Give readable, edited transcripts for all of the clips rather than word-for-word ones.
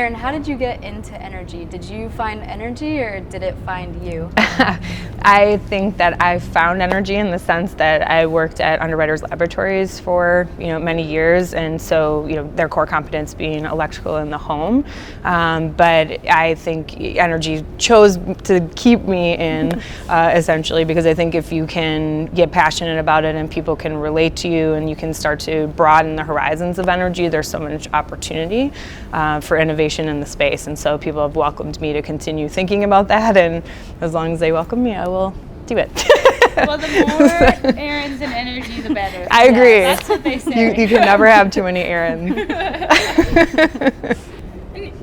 Erin, how did you get into energy? Did you find energy or did it find you? I think that I found energy in the sense that I worked at Underwriters Laboratories for many years, and so their core competence being electrical in the home. But I think energy chose to keep me in essentially because I think if you can get passionate about it and people can relate to you and you can start to broaden the horizons of energy, there's so much opportunity for innovation in the space. And so people have welcomed me to continue thinking about that, and as long as they welcome me, I will do it. Well, the more errands and energy, the better. I agree. Yeah, that's what they say. You can never have too many errands.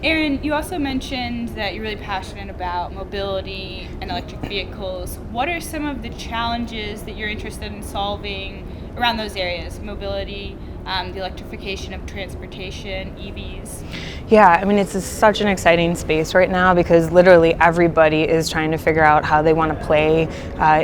Erin, you also mentioned that you're really passionate about mobility and electric vehicles. What are some of the challenges that you're interested in solving around those areas? Mobility, the electrification of transportation, EVs? Yeah, I mean, it's such an exciting space right now because literally everybody is trying to figure out how they want to play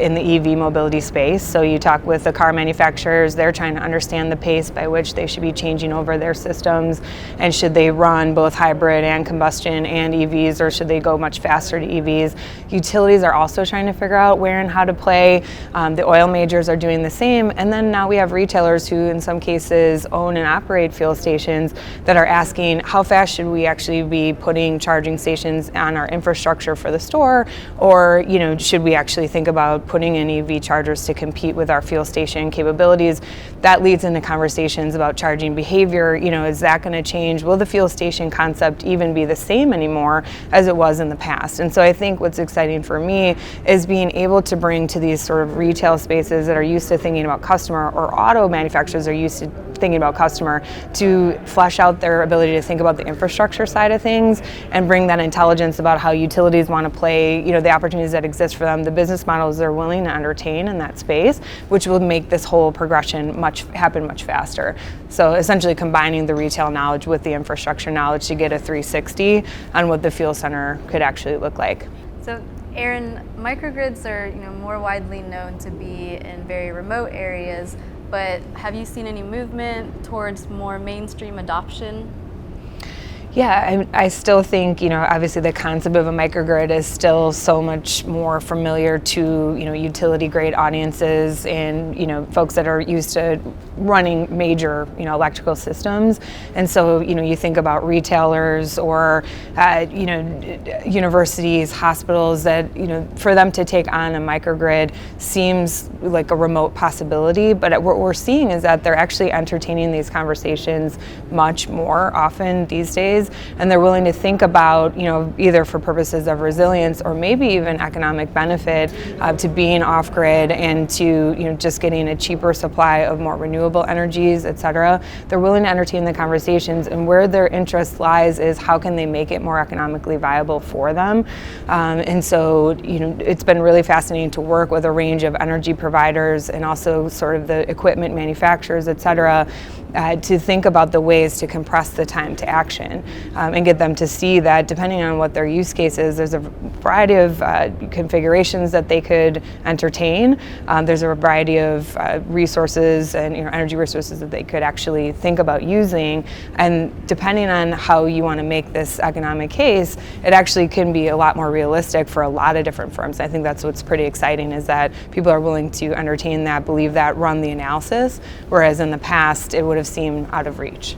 in the EV mobility space. So you talk with the car manufacturers, they're trying to understand the pace by which they should be changing over their systems, and should they run both hybrid and combustion and EVs, or should they go much faster to EVs? Utilities are also trying to figure out where and how to play. The oil majors are doing the same, and then now we have retailers who in some cases own and operate fuel stations that are asking how fast should we actually be putting charging stations on our infrastructure for the store, or should we actually think about putting in EV chargers to compete with our fuel station capabilities? That leads into conversations about charging behavior. Is that going to change? Will the fuel station concept even be the same anymore as it was in the past? And so I think what's exciting for me is being able to bring to these sort of retail spaces that are used to thinking about customer, or auto manufacturers are used to thinking about customer, to flesh out their ability to think about the infrastructure side of things and bring that intelligence about how utilities want to play, the opportunities that exist for them, the business models they're willing to entertain in that space, which will make this whole progression happen much faster. So essentially combining the retail knowledge with the infrastructure knowledge to get a 360 on what the fuel center could actually look like. So Erin, microgrids are more widely known to be in very remote areas, but have you seen any movement towards more mainstream adoption? Yeah, I still think, obviously the concept of a microgrid is still so much more familiar to, utility grade audiences and, folks that are used to running major, electrical systems. And so, you think about retailers or, universities, hospitals that, for them to take on a microgrid seems like a remote possibility. But what we're seeing is that they're actually entertaining these conversations much more often these days. And they're willing to think about, either for purposes of resilience or maybe even economic benefit to being off-grid and to, just getting a cheaper supply of more renewable energies, et cetera. They're willing to entertain the conversations, and where their interest lies is how can they make it more economically viable for them. And so, it's been really fascinating to work with a range of energy providers and also sort of the equipment manufacturers, et cetera, to think about the ways to compress the time to action and get them to see that depending on what their use case is, there's a variety of configurations that they could entertain. There's a variety of resources and energy resources that they could actually think about using, and depending on how you want to make this economic case, it actually can be a lot more realistic for a lot of different firms. I think that's what's pretty exciting, is that people are willing to entertain that, believe that, run the analysis, whereas in the past it would have seemed out of reach.